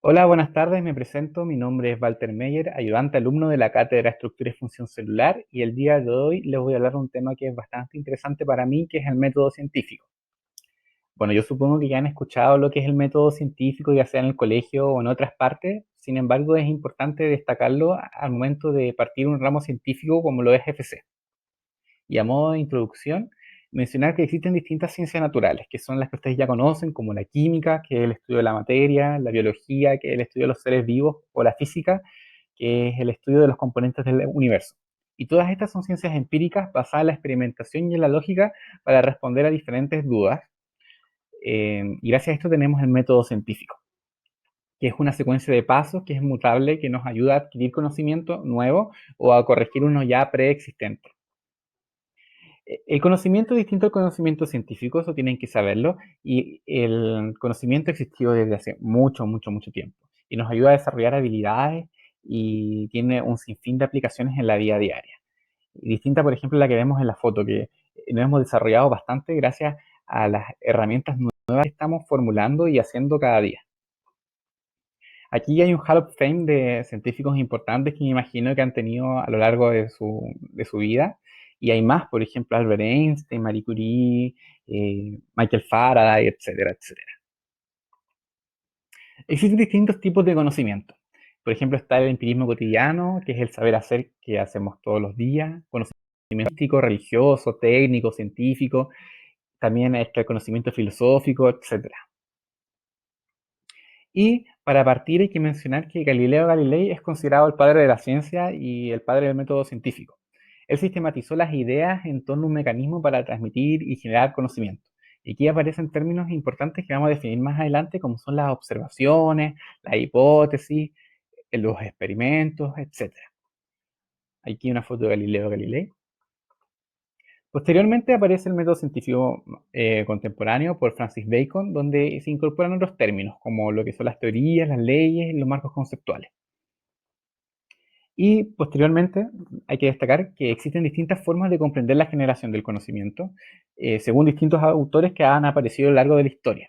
Hola, buenas tardes, me presento, mi nombre es Walter Meyer, ayudante alumno de la Cátedra Estructura y Función Celular, y el día de hoy les voy a hablar de un tema que es bastante interesante para mí, que es el método científico. Bueno, yo supongo que ya han escuchado lo que es el método científico, ya sea en el colegio o en otras partes. Sin embargo, es importante destacarlo al momento de partir un ramo científico como lo es FC. Y a modo de introducción, mencionar que existen distintas ciencias naturales, que son las que ustedes ya conocen, como la química, que es el estudio de la materia, la biología, que es el estudio de los seres vivos, o la física, que es el estudio de los componentes del universo. Y todas estas son ciencias empíricas basadas en la experimentación y en la lógica para responder a diferentes dudas. Y gracias a esto tenemos el método científico, que es una secuencia de pasos que es mutable, que nos ayuda a adquirir conocimiento nuevo o a corregir uno ya preexistente. El conocimiento es distinto al conocimiento científico, eso tienen que saberlo, y el conocimiento existió desde hace mucho, mucho, mucho tiempo, y nos ayuda a desarrollar habilidades y tiene un sinfín de aplicaciones en la vida diaria. Y distinta, por ejemplo, a la que vemos en la foto, que nos hemos desarrollado bastante gracias a las herramientas nuevas que estamos formulando y haciendo cada día. Aquí hay un Hall of Fame de científicos importantes que me imagino que han tenido a lo largo de su vida. Y hay más, por ejemplo, Albert Einstein, Marie Curie, Michael Faraday, etcétera, etcétera. Existen distintos tipos de conocimiento. Por ejemplo, está el empirismo cotidiano, que es el saber hacer que hacemos todos los días, conocimiento místico, religioso, técnico, científico. También está el conocimiento filosófico, etcétera. Y para partir hay que mencionar que Galileo Galilei es considerado el padre de la ciencia y el padre del método científico. Él sistematizó las ideas en torno a un mecanismo para transmitir y generar conocimiento. Y aquí aparecen términos importantes que vamos a definir más adelante, como son las observaciones, las hipótesis, los experimentos, etc. Aquí una foto de Galileo Galilei. Posteriormente aparece el método científico contemporáneo por Francis Bacon, donde se incorporan otros términos, como lo que son las teorías, las leyes y los marcos conceptuales. Y posteriormente hay que destacar que existen distintas formas de comprender la generación del conocimiento, según distintos autores que han aparecido a lo largo de la historia.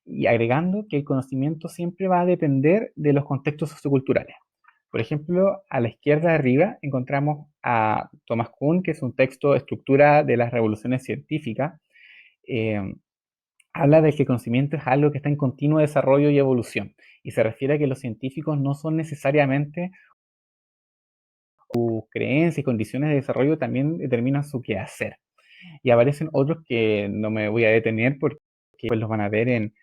Y agregando que el conocimiento siempre va a depender de los contextos socioculturales. Por ejemplo, a la izquierda de arriba encontramos a Thomas Kuhn, que es un texto estructura de las revoluciones científicas. eh, Habla de que el conocimiento es algo que está en continuo desarrollo y evolución, y se refiere a que los científicos no son necesariamente sus creencias y condiciones de desarrollo también determinan su quehacer. Y aparecen otros que no me voy a detener porque pues los van a ver en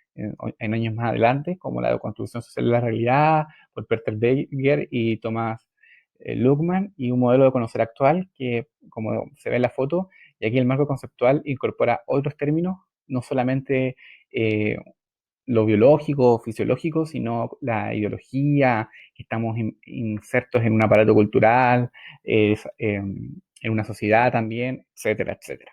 años más adelante, como la construcción social de la realidad, por Peter Beger y Thomas Luhmann, y un modelo de conocer actual que, como se ve en la foto, y aquí el marco conceptual incorpora otros términos, no solamente eh, lo biológico o fisiológico, sino la ideología, que estamos insertos en un aparato cultural, en una sociedad también, etcétera, etcétera.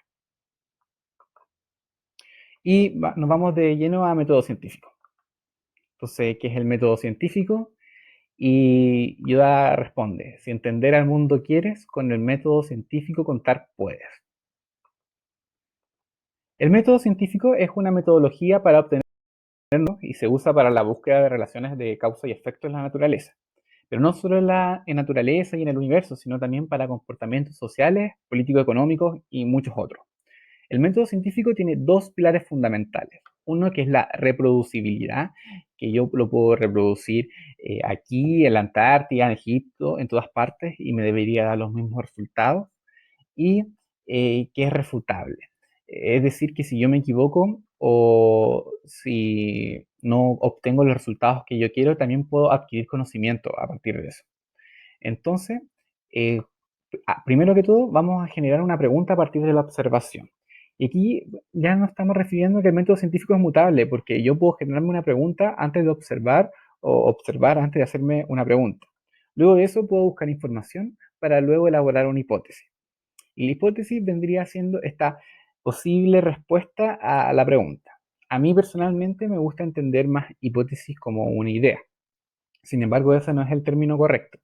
Y nos vamos de lleno a método científico. Entonces, ¿qué es el método científico? Y Yoda responde, si entender al mundo quieres, con el método científico contar puedes. El método científico es una metodología para obtener y se usa para la búsqueda de relaciones de causa y efecto en la naturaleza. Pero no solo en naturaleza y en el universo, sino también para comportamientos sociales, político-económicos y muchos otros. El método científico tiene dos pilares fundamentales. Uno que es la reproducibilidad, que yo lo puedo reproducir aquí, en la Antártida, en Egipto, en todas partes, y me debería dar los mismos resultados. Y que es refutable. Es decir, que si yo me equivoco o si no obtengo los resultados que yo quiero, también puedo adquirir conocimiento a partir de eso. Entonces, eh, primero que todo, vamos a generar una pregunta a partir de la observación. Y aquí ya no estamos refiriendo a que el método científico es mutable, porque yo puedo generarme una pregunta antes de observar o observar antes de hacerme una pregunta. Luego de eso puedo buscar información para luego elaborar una hipótesis. Y la hipótesis vendría siendo esta posible respuesta a la pregunta. A mí personalmente me gusta entender más hipótesis como una idea. Sin embargo, ese no es el término correcto.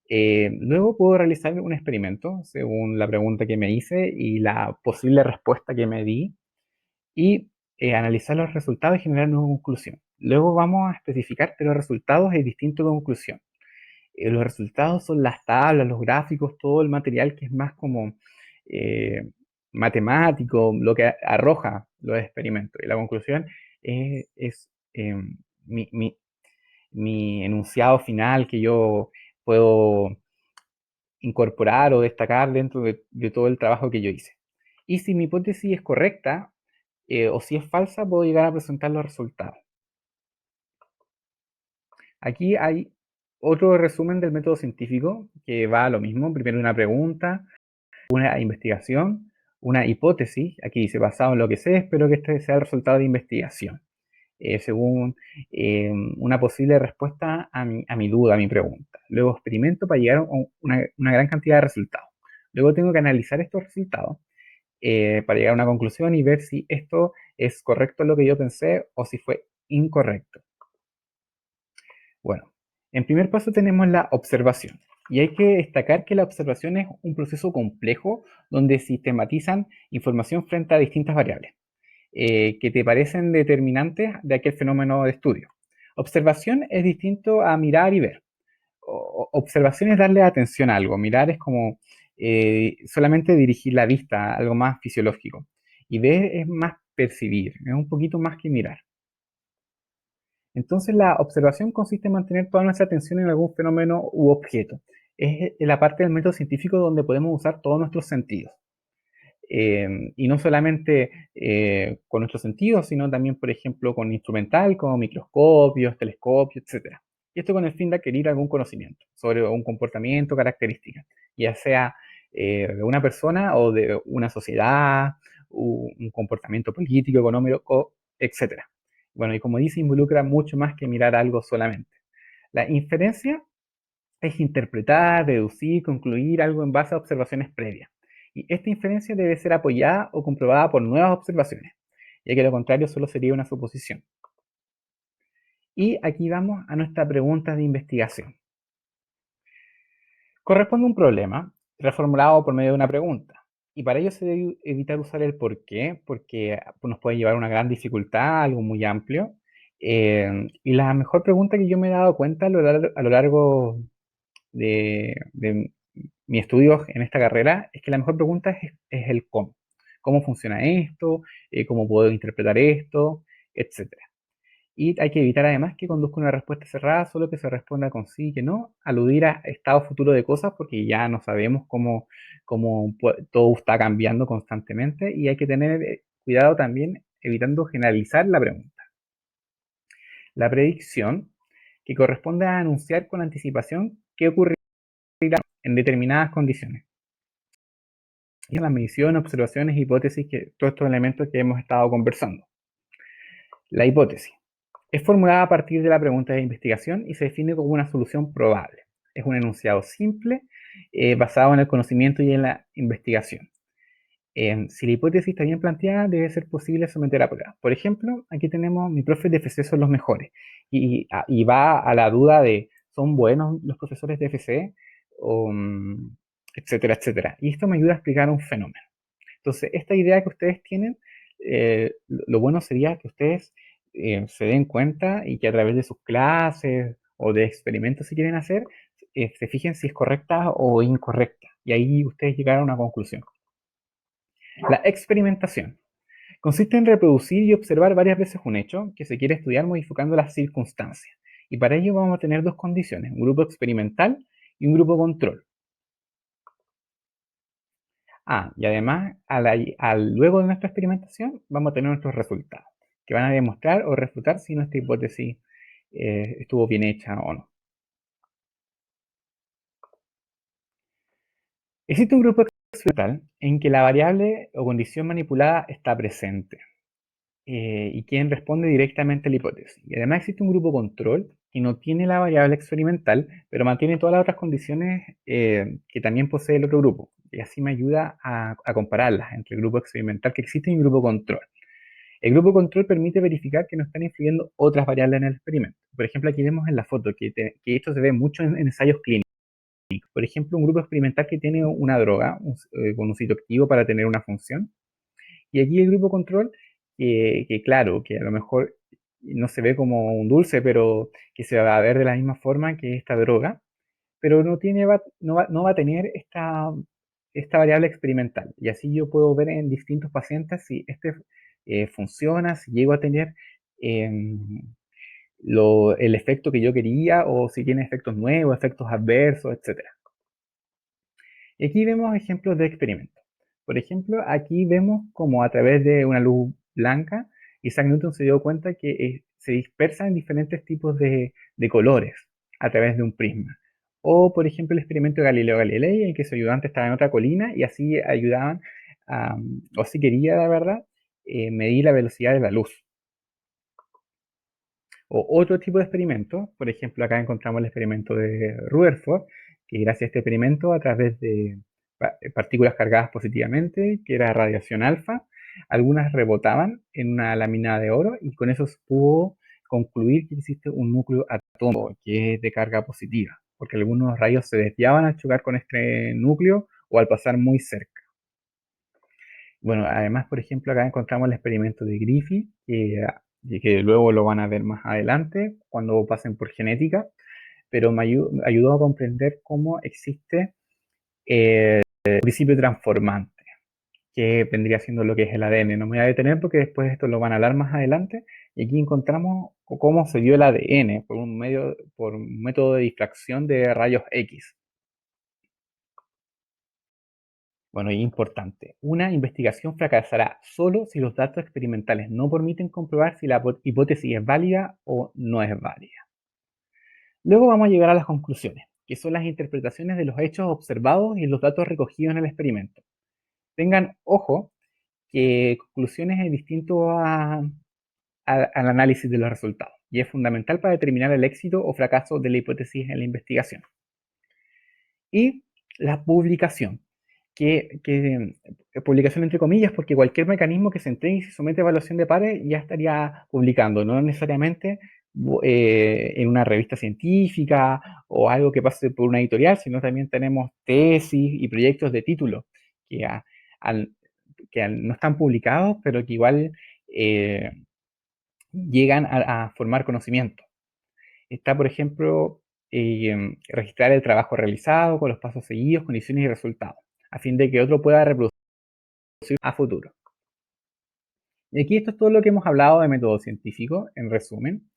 Luego puedo realizar un experimento según la pregunta que me hice y la posible respuesta que me di y analizar los resultados y generar una conclusión. Luego vamos a especificar que los resultados es distinto de conclusión. Los resultados son las tablas, los gráficos, todo el material que es más como eh, matemático, lo que arroja los experimentos. Y la conclusión es mi, mi- mi enunciado final que yo puedo incorporar o destacar dentro de todo el trabajo que yo hice. Y si mi hipótesis es correcta o si es falsa, puedo llegar a presentar los resultados. Aquí hay otro resumen del método científico que va a lo mismo. Primero una pregunta, una investigación, una hipótesis. Aquí dice, basado en lo que sé, espero que este sea el resultado de investigación. Según una posible respuesta a mi duda, a mi pregunta. Luego experimento para llegar a una gran cantidad de resultados. Luego tengo que analizar estos resultados para llegar a una conclusión y ver si esto es correcto lo que yo pensé o si fue incorrecto. Bueno, en primer paso tenemos la observación. Y hay que destacar que la observación es un proceso complejo donde sistematizan información frente a distintas variables que te parecen determinantes de aquel fenómeno de estudio. Observación es distinto a mirar y ver. Observación es darle atención a algo. Mirar es como solamente dirigir la vista a algo más fisiológico. Y ver es más percibir, es un poquito más que mirar. Entonces la observación consiste en mantener toda nuestra atención en algún fenómeno u objeto. Es la parte del método científico donde podemos usar todos nuestros sentidos. Y no solamente con nuestros sentidos, sino también, por ejemplo, con instrumental, como microscopios, telescopios, etc. Y esto con el fin de adquirir algún conocimiento sobre un comportamiento, características, ya sea de una persona o de una sociedad, un comportamiento político, económico, etc. Bueno, y como dice, involucra mucho más que mirar algo solamente. La inferencia es interpretar, deducir, concluir algo en base a observaciones previas. Y esta inferencia debe ser apoyada o comprobada por nuevas observaciones, ya que lo contrario solo sería una suposición. Y aquí vamos a nuestra pregunta de investigación. Corresponde a un problema reformulado por medio de una pregunta. Y para ello se debe evitar usar el por qué, porque nos puede llevar a una gran dificultad, algo muy amplio. Y la mejor pregunta que yo me he dado cuenta a lo largo de mis estudios en esta carrera es que la mejor pregunta es el cómo. ¿Cómo funciona esto? ¿Cómo puedo interpretar esto? Etcétera. Y hay que evitar además que conduzca una respuesta cerrada, solo que se responda con sí y que no, aludir a estado futuro de cosas porque ya no sabemos cómo todo está cambiando constantemente y hay que tener cuidado también evitando generalizar la pregunta. La predicción, que corresponde a anunciar con anticipación qué ocurrirá en determinadas condiciones. Y la medición, observaciones, hipótesis, todos estos elementos que hemos estado conversando. La hipótesis es formulada a partir de la pregunta de investigación y se define como una solución probable. Es un enunciado simple basado en el conocimiento y en la investigación. Si la hipótesis está bien planteada, debe ser posible someter a prueba. Por ejemplo, aquí tenemos mi profe de FC son los mejores y va a la duda de ¿son buenos los profesores de FC? O, etcétera, etcétera. Y esto me ayuda a explicar un fenómeno. Entonces, esta idea que ustedes tienen, lo bueno sería que ustedes se den cuenta y que a través de sus clases o de experimentos si quieren hacer, se fijen si es correcta o incorrecta. Y ahí ustedes llegaron a una conclusión. La experimentación consiste en reproducir y observar varias veces un hecho que se quiere estudiar modificando las circunstancias. Y para ello vamos a tener dos condiciones, un grupo experimental y un grupo control. Y además, luego de nuestra experimentación, vamos a tener nuestros resultados, que van a demostrar o refutar si nuestra hipótesis estuvo bien hecha o no. Existe un grupo experimental en que la variable o condición manipulada está presente y quien responde directamente a la hipótesis. Y además existe un grupo control que no tiene la variable experimental, pero mantiene todas las otras condiciones que también posee el otro grupo. Y así me ayuda a compararlas entre el grupo experimental que existe y el grupo control. El grupo control permite verificar que no están influyendo otras variables en el experimento. Por ejemplo, aquí vemos en la foto que esto se ve mucho en ensayos clínicos. Por ejemplo, un grupo experimental que tiene una droga con un sitio activo para tener una función. Y aquí el grupo control, que claro, que a lo mejor no se ve como un dulce, pero que se va a ver de la misma forma que esta droga, pero no va a tener esta variable experimental. Y así yo puedo ver en distintos pacientes si este funciona, si llego a tener em, el efecto que yo quería o si tiene efectos nuevos, efectos adversos, etcétera. Y aquí vemos ejemplos de experimentos. Por ejemplo, aquí vemos como a través de una luz blanca, Isaac Newton se dio cuenta que se dispersan diferentes tipos de colores a través de un prisma. O, por ejemplo, el experimento de Galileo Galilei, en que su ayudante estaba en otra colina y así ayudaban, o si quería, la verdad, medir la velocidad de la luz. O otro tipo de experimento, por ejemplo, acá encontramos el experimento de Rutherford, que gracias a este experimento, a través de partículas cargadas positivamente, que era radiación alfa, algunas rebotaban en una lámina de oro y con eso se pudo concluir que existe un núcleo atómico que es de carga positiva, porque algunos rayos se desviaban al chocar con este núcleo o al pasar muy cerca. Bueno, además, por ejemplo, acá encontramos el experimento de Griffith, que luego lo van a ver más adelante cuando pasen por genética, pero me ayudó a comprender cómo existe el principio transformante, que vendría siendo lo que es el ADN. No me voy a detener porque después esto lo van a hablar más adelante, y aquí encontramos cómo se dio el ADN por un método de difracción de rayos X. Bueno, y importante, una investigación fracasará solo si los datos experimentales no permiten comprobar si la hipótesis es válida o no es válida. Luego vamos a llegar a las conclusiones, que son las interpretaciones de los hechos observados y los datos recogidos en el experimento. Tengan ojo que conclusiones es distinto al análisis de los resultados y es fundamental para determinar el éxito o fracaso de la hipótesis en la investigación. Y la publicación. Publicación entre comillas, porque cualquier mecanismo que se entregue y se somete a evaluación de pares ya estaría publicando, no necesariamente en una revista científica o algo que pase por una editorial, sino también tenemos tesis y proyectos de título que, al, no están publicados, pero que igual eh, llegan a formar conocimiento. Está, por ejemplo, registrar el trabajo realizado con los pasos seguidos, condiciones y resultados, a fin de que otro pueda reproducir a futuro. Y aquí esto es todo lo que hemos hablado de método científico, en resumen.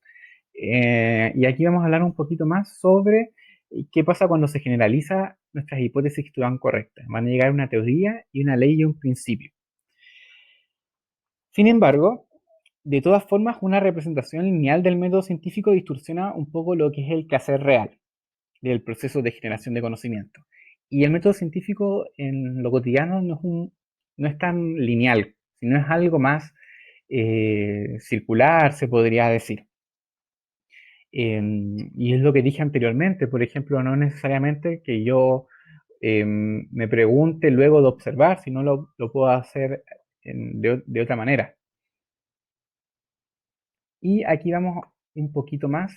Y aquí vamos a hablar un poquito más sobre qué pasa cuando se generaliza nuestras hipótesis que estuvieran correctas. Van a llegar a una teoría y una ley y un principio. Sin embargo, de todas formas, una representación lineal del método científico distorsiona un poco lo que es el quehacer real del proceso de generación de conocimiento. Y el método científico en lo cotidiano no es tan lineal, sino es algo más circular, se podría decir. Y es lo que dije anteriormente, por ejemplo, no necesariamente que yo me pregunte luego de observar, sino lo puedo hacer de otra manera. Y aquí vamos un poquito más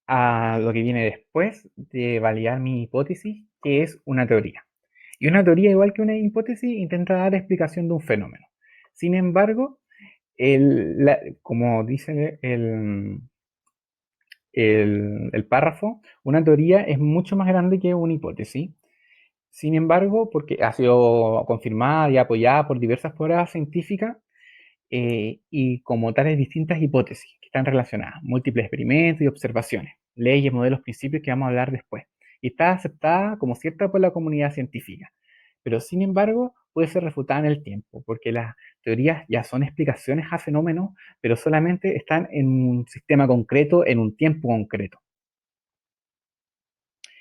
a lo que viene después de validar mi hipótesis, que es una teoría. Y una teoría, igual que una hipótesis, intenta dar explicación de un fenómeno. Sin embargo, como dice el párrafo, una teoría es mucho más grande que una hipótesis. Sin embargo, porque ha sido confirmada y apoyada por diversas pruebas científicas, y como tales distintas hipótesis que están relacionadas, múltiples experimentos y observaciones, leyes, modelos, principios que vamos a hablar después. Y está aceptada como cierta por la comunidad científica, pero sin embargo puede ser refutada en el tiempo, porque las teorías ya son explicaciones a fenómenos, pero solamente están en un sistema concreto, en un tiempo concreto.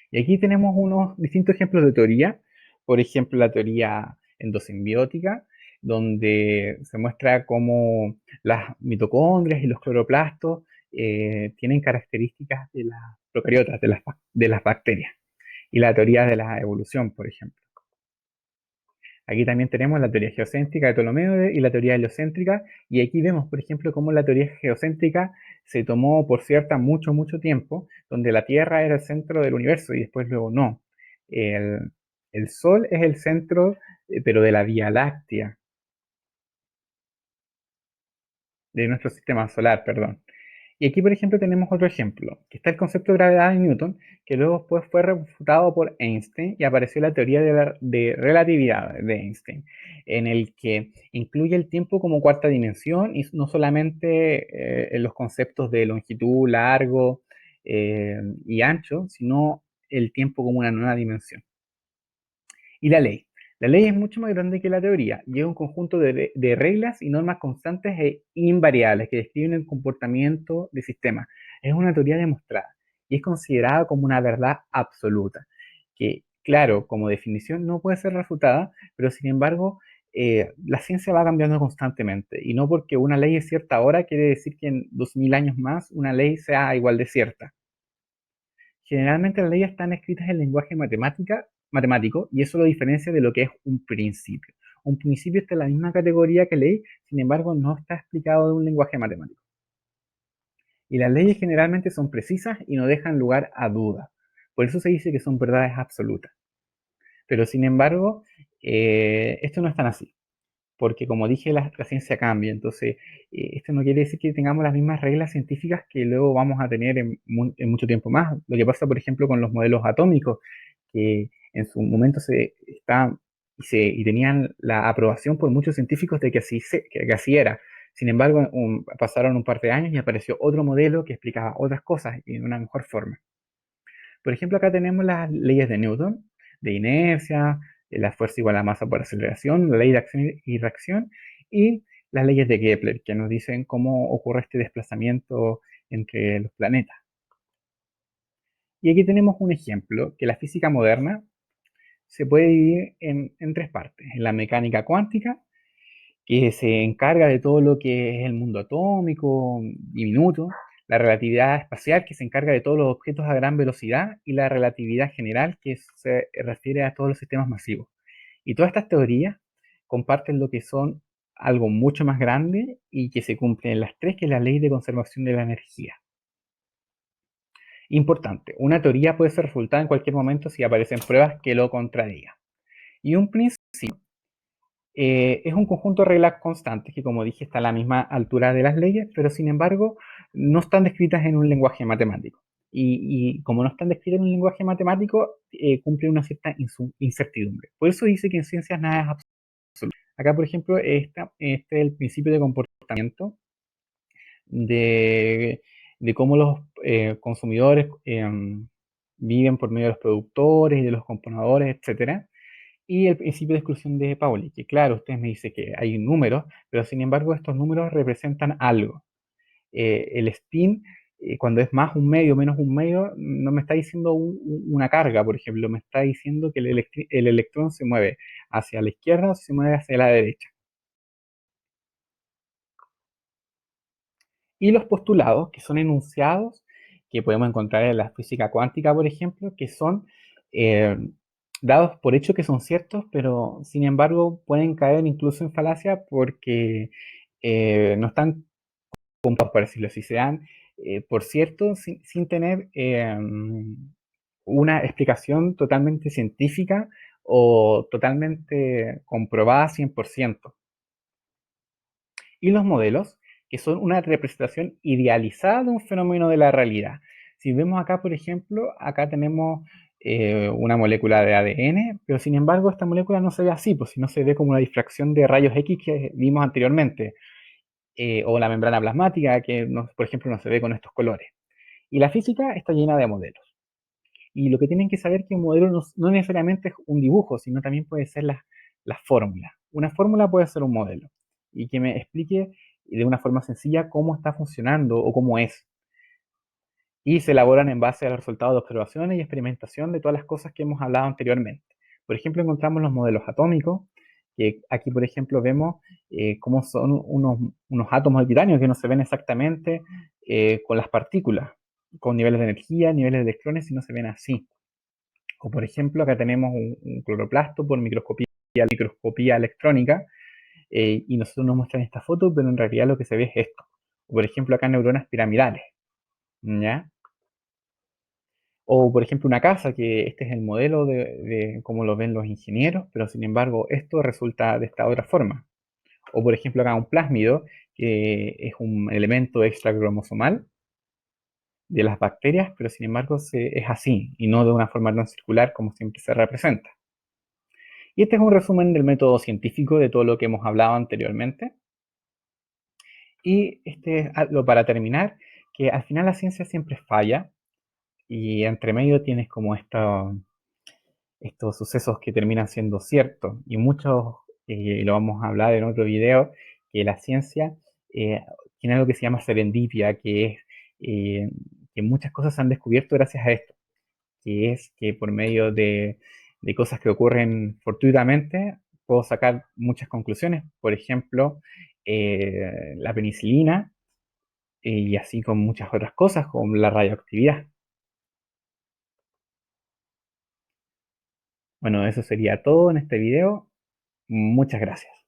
Y aquí tenemos unos distintos ejemplos de teoría, por ejemplo la teoría endosimbiótica, donde se muestra cómo las mitocondrias y los cloroplastos tienen características de las procariotas, de las bacterias, y la teoría de la evolución, por ejemplo. Aquí también tenemos la teoría geocéntrica de Ptolomeo y la teoría heliocéntrica, y aquí vemos, por ejemplo, cómo la teoría geocéntrica se tomó por cierta mucho, mucho tiempo, donde la Tierra era el centro del universo y después luego no. El, el Sol es el centro, pero de la Vía Láctea. de nuestro sistema solar, perdón. Y aquí, por ejemplo, tenemos otro ejemplo, que está el concepto de gravedad de Newton, que luego después fue refutado por Einstein y apareció la teoría de relatividad de Einstein, en el que incluye el tiempo como cuarta dimensión y no solamente en los conceptos de longitud, largo y ancho, sino el tiempo como una nueva dimensión. Y la ley. La ley es mucho más grande que la teoría y es un conjunto de reglas y normas constantes e invariables que describen el comportamiento de sistemas. Es una teoría demostrada y es considerada como una verdad absoluta, que, claro, como definición no puede ser refutada, pero sin embargo, la ciencia va cambiando constantemente y no porque una ley es cierta ahora quiere decir que en 2000 años más una ley sea igual de cierta. Generalmente las leyes están escritas en lenguaje matemático y eso lo diferencia de lo que es un principio. Un principio está en la misma categoría que ley, sin embargo no está explicado de un lenguaje matemático. Y las leyes generalmente son precisas y no dejan lugar a dudas. Por eso se dice que son verdades absolutas. Pero sin embargo, esto no es tan así, porque como dije, la ciencia cambia, entonces esto no quiere decir que tengamos las mismas reglas científicas que luego vamos a tener en mucho tiempo más. Lo que pasa, por ejemplo, con los modelos atómicos, que en su momento y tenían la aprobación por muchos científicos de que así era. Sin embargo, pasaron un par de años y apareció otro modelo que explicaba otras cosas y de una mejor forma. Por ejemplo, acá tenemos las leyes de Newton, de inercia, la fuerza igual a masa por aceleración, la ley de acción y reacción, y las leyes de Kepler, que nos dicen cómo ocurre este desplazamiento entre los planetas. Y aquí tenemos un ejemplo, que la física moderna se puede dividir en tres partes. En la mecánica cuántica, que se encarga de todo lo que es el mundo atómico, diminuto, la relatividad espacial, que se encarga de todos los objetos a gran velocidad, y la relatividad general, que se refiere a todos los sistemas masivos. Y todas estas teorías comparten lo que son algo mucho más grande y que se cumple en las tres, que es la ley de conservación de la energía. Importante, una teoría puede ser refutada en cualquier momento si aparecen pruebas que lo contradigan. Y un principio es un conjunto de reglas constantes que, como dije, está a la misma altura de las leyes, pero sin embargo no están descritas en un lenguaje matemático. Y como no están descritas en un lenguaje matemático, cumplen una cierta incertidumbre. Por eso dice que en ciencias nada es absoluto. Acá, por ejemplo, este es el principio de comportamiento de cómo los consumidores viven por medio de los productores y de los componentes, etcétera. Y el principio de exclusión de Pauli, que claro, usted me dice que hay números, pero sin embargo estos números representan algo. El spin, cuando es más un medio, menos un medio, no me está diciendo una carga, por ejemplo, me está diciendo que el electrón se mueve hacia la izquierda o se mueve hacia la derecha. Y los postulados, que son enunciados, que podemos encontrar en la física cuántica, por ejemplo, que son eh, dados por hecho que son ciertos, pero sin embargo pueden caer incluso en falacia porque no están comprobados, por decirlo así, se dan por cierto sin tener una explicación totalmente científica o totalmente comprobada 100%. Y los modelos, que son una representación idealizada de un fenómeno de la realidad. Si vemos acá, por ejemplo, acá tenemos una molécula de ADN, pero sin embargo esta molécula no se ve así, pues si no se ve como una difracción de rayos X que vimos anteriormente, o la membrana plasmática, que por ejemplo no se ve con estos colores. Y la física está llena de modelos. Y lo que tienen que saber es que un modelo no necesariamente es un dibujo, sino también puede ser la fórmula. Una fórmula puede ser un modelo y que me explique de una forma sencilla cómo está funcionando o cómo es. Y se elaboran en base a los resultados de observaciones y experimentación de todas las cosas que hemos hablado anteriormente. Por ejemplo, encontramos los modelos atómicos, que aquí, por ejemplo, vemos cómo son unos átomos de titanio que no se ven exactamente con las partículas, con niveles de energía, niveles de electrones, y no se ven así. O por ejemplo, acá tenemos un cloroplasto por microscopía electrónica, y nosotros nos muestran esta foto, pero en realidad lo que se ve es esto. O por ejemplo, acá neuronas piramidales, ¿ya? O por ejemplo, una casa, que este es el modelo de cómo lo ven los ingenieros, pero sin embargo esto resulta de esta otra forma. O por ejemplo, acá un plásmido, que es un elemento extracromosomal de las bacterias, pero sin embargo es así y no de una forma tan circular como siempre se representa. Y este es un resumen del método científico de todo lo que hemos hablado anteriormente. Y este es algo para terminar, que al final la ciencia siempre falla y entre medio tienes como estos sucesos que terminan siendo ciertos. Y muchos, lo vamos a hablar en otro video, que la ciencia eh, tiene algo que se llama serendipia, que es eh, que muchas cosas se han descubierto gracias a esto, que es que por medio de cosas que ocurren fortuitamente, puedo sacar muchas conclusiones. Por ejemplo, la penicilina y así con muchas otras cosas, como la radioactividad. Bueno, eso sería todo en este video. Muchas gracias.